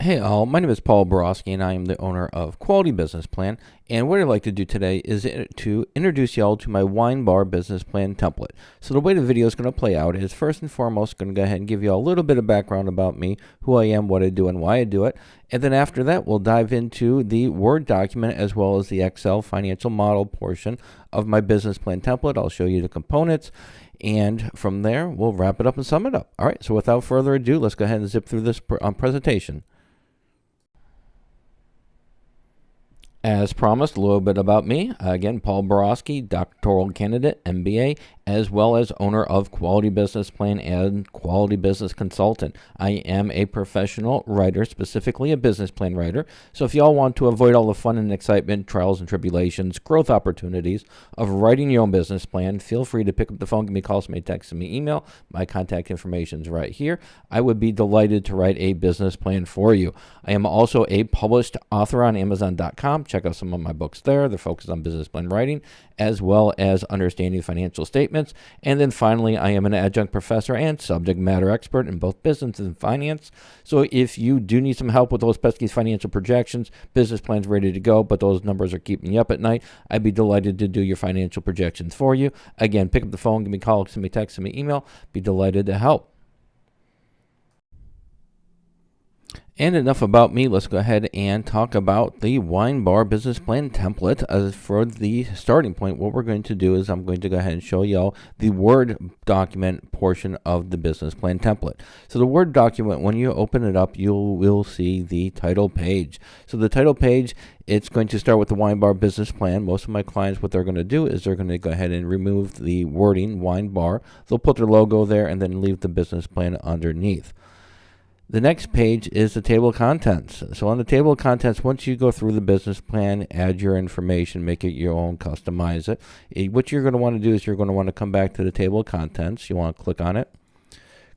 Hey all, my name is Paul Borosky and I am the owner of Quality Business Plan. And what I'd like to do today is to introduce y'all to my wine bar business plan template. So the way the video is going to play out is first and foremost going to go ahead and give you a little bit of background about me, who I am, what I do, and why I do it. And then after that, we'll dive into the Word document as well as the Excel financial model portion of my business plan template. I'll show you the components. And from there, we'll wrap it up and sum it up. All right, so without further ado, let's go ahead and zip through this presentation. As promised, a little bit about me. Again, Paul Borosky, doctoral candidate, MBA, as well as owner of Quality Business Plan and Quality Business Consultant. I am a professional writer, specifically a business plan writer. So if y'all want to avoid all the fun and excitement, trials and tribulations, growth opportunities of writing your own business plan, feel free to pick up the phone, give me a call, send me a text, send me email. My contact information is right here. I would be delighted to write a business plan for you. I am also a published author on Amazon.com. Check out some of my books there. They're focused on business plan writing, as well as understanding financial statements. And then finally, I am an adjunct professor and subject matter expert in both business and finance. So if you do need some help with those pesky financial projections, business plans ready to go, but those numbers are keeping you up at night, I'd be delighted to do your financial projections for you. Again, pick up the phone, give me a call, send me a text, send me an email. Be delighted to help. And enough about me. Let's go ahead and talk about the wine bar business plan template. For the starting point, what we're going to do is I'm going to go ahead and show y'all the Word document portion of the business plan template. So the Word document, when you open it up, you will see the title page. So the title page, it's going to start with the wine bar business plan. Most of my clients, what they're going to do is they're going to go ahead and remove the wording wine bar. They'll put their logo there and then leave the business plan underneath. The next page is the table of contents. So on the table of contents, once you go through the business plan, add your information, make it your own, customize it. What you're going to want to do is you're going to want to come back to the table of contents. You want to click on it,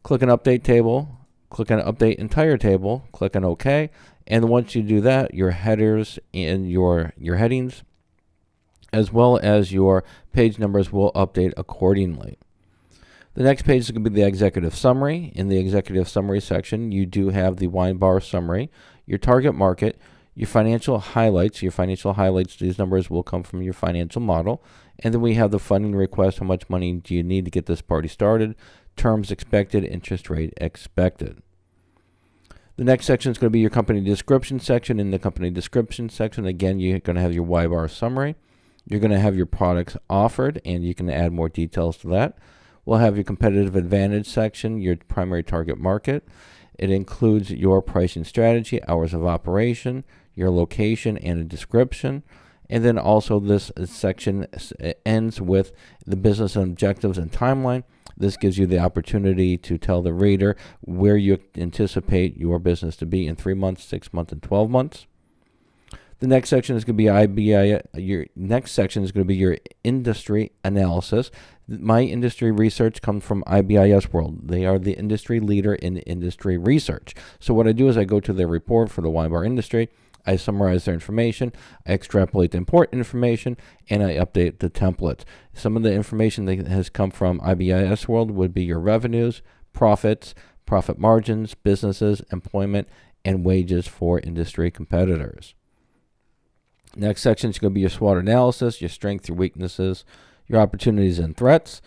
click on Update Table, click on Update Entire Table, click on OK. And once you do that, your headers and your headings, as well as your page numbers, will update accordingly. The next page is going to be the executive summary. In the executive summary section, you do have the wine bar summary, your target market, your financial highlights. These numbers will come from your financial model. And then we have the funding request. How much money do you need to get this party started? Terms expected, interest rate expected. The next section is going to be your company description section. In the company description section, again, you're going to have your wine bar summary. You're going to have your products offered, and you can add more details to that. We'll have your competitive advantage section, your primary target market. It includes your pricing strategy, hours of operation, your location, and a description. And then also this section ends with the business objectives and timeline. This gives you the opportunity to tell the reader where you anticipate your business to be in 3 months, 6 months, and 12 months. The next section is going to be Your next section is going to be your industry analysis. My industry research comes from IBIS World. They are the industry leader in industry research. So what I do is I go to their report for the wine bar industry. I summarize their information, I extrapolate the important information, and I update the template. Some of the information that has come from IBIS World would be your revenues, profits, profit margins, businesses, employment, and wages for industry competitors. Next section is going to be your SWOT analysis, your strengths, your weaknesses, your opportunities and threats.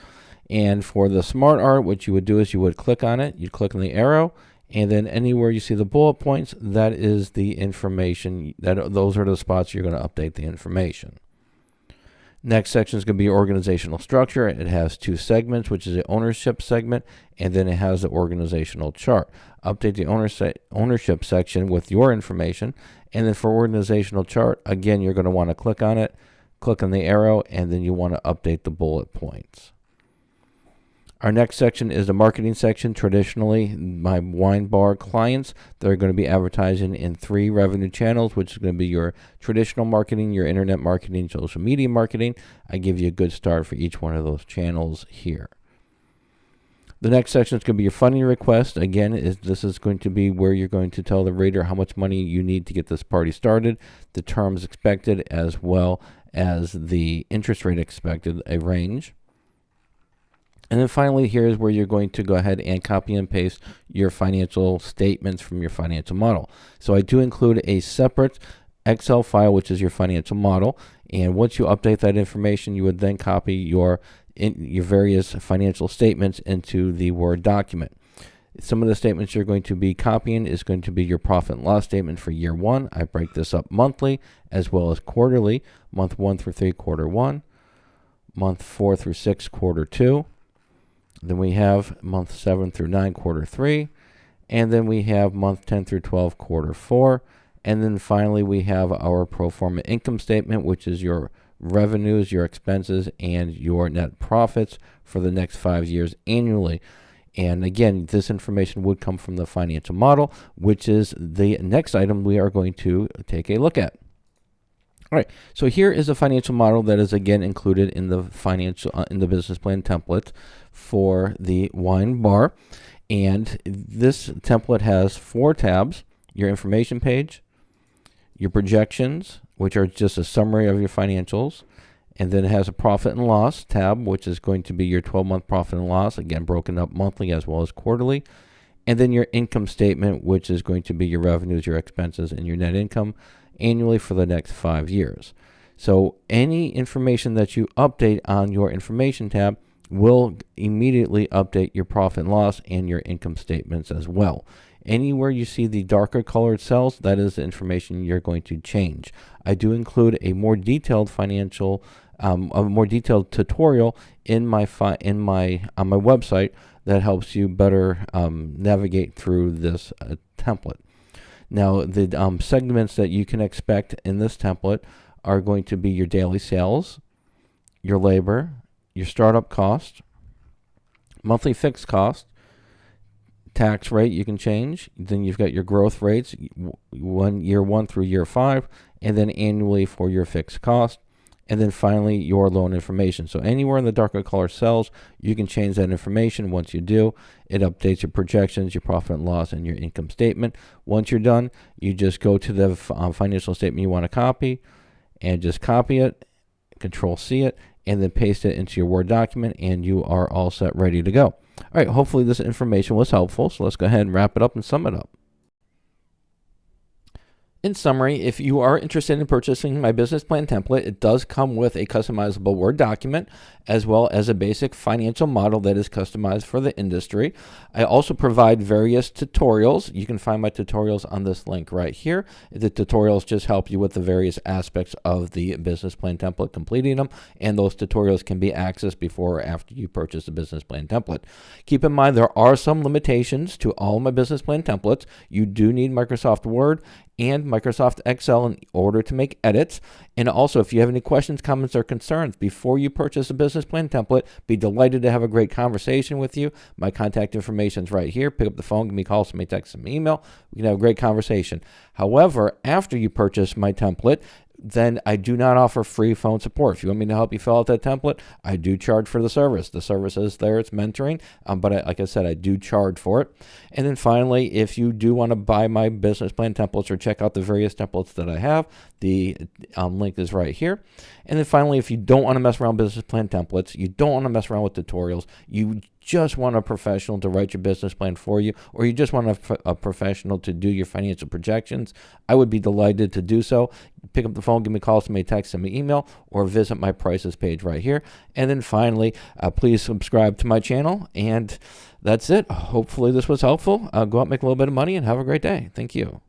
And for the smart art, what you would do is you would click on it, you'd click on the arrow, and then anywhere you see the bullet points, that is the information, those are the spots you're going to update the information. Next section is going to be your organizational structure. It has 2 segments, which is the ownership segment, and then it has the organizational chart. Update the ownership section with your information, and then for organizational chart, again, you're going to want to click on it, click on the arrow, and then you want to update the bullet points. Our next section is the marketing section. Traditionally, my wine bar clients, they're going to be advertising in 3 revenue channels, which is going to be your traditional marketing, your internet marketing, social media marketing. I give you a good start for each one of those channels here. The next section is going to be your funding request. Again, this is going to be where you're going to tell the reader how much money you need to get this party started, the terms expected, as well as the interest rate expected, a range. And then finally, here's where you're going to go ahead and copy and paste your financial statements from your financial model. So I do include a separate Excel file, which is your financial model. And once you update that information, you would then copy your various financial statements into the Word document. Some of the statements you're going to be copying is going to be your profit and loss statement for year 1. I break this up monthly as well as quarterly, month 1 through 3, quarter 1, month 4 through 6, quarter 2. Then we have month 7 through 9, quarter 3. And then we have month 10 through 12, quarter 4. And then finally, we have our pro forma income statement, which is your revenues, your expenses, and your net profits for the next 5 years annually. And again, this information would come from the financial model, which is the next item we are going to take a look at. All right, so here is a financial model that is again included in the in the business plan template for the wine bar. And this template has 4 tabs: your information page, your projections, which are just a summary of your financials, and then it has a profit and loss tab, which is going to be your 12-month profit and loss, again broken up monthly as well as quarterly, and then your income statement, which is going to be your revenues, your expenses, and your net income annually for the next 5 years. So any information that you update on your information tab will immediately update your profit and loss and your income statements as well. Anywhere you see the darker colored cells, that is the information you're going to change. I do include a more detailed a more detailed tutorial on my website that helps you better navigate through this template. Now, the segments that you can expect in this template are going to be your daily sales, your labor, your startup cost, monthly fixed cost, tax rate you can change. Then you've got your growth rates, year 1 through year 5, and then annually for your fixed cost. And then finally, your loan information. So anywhere in the darker color cells, you can change that information. Once you do, it updates your projections, your profit and loss, and your income statement. Once you're done, you just go to the financial statement you want to copy and just copy it, Control-C it, and then paste it into your Word document, and you are all set, ready to go. All right, hopefully this information was helpful. So let's go ahead and wrap it up and sum it up. In summary, if you are interested in purchasing my business plan template, it does come with a customizable Word document as well as a basic financial model that is customized for the industry. I also provide various tutorials. You can find my tutorials on this link right here. The tutorials just help you with the various aspects of the business plan template, completing them, and those tutorials can be accessed before or after you purchase the business plan template. Keep in mind there are some limitations to all my business plan templates. You do need Microsoft Word and Microsoft Excel in order to make edits. And also, if you have any questions, comments, or concerns before you purchase a business plan template, be delighted to have a great conversation with you. My contact information is right here. Pick up the phone, give me a call, send me a text, send me an email. We can have a great conversation. However, after you purchase my template, then I do not offer free phone support. If you want me to help you fill out that template, I do charge for the service. The service is there, it's mentoring, but like I said, I do charge for it. And then finally, if you do want to buy my business plan templates or check out the various templates that I have, the link is right here. And then finally, if you don't want to mess around with business plan templates, you don't want to mess around with tutorials, you just want a professional to write your business plan for you, or you just want a professional to do your financial projections, I would be delighted to do so. Pick up the phone, give me a call, send me a text, send me an email, or visit my prices page right here. And then finally, please subscribe to my channel. And that's it. Hopefully this was helpful. Go out, make a little bit of money, and have a great day. Thank you.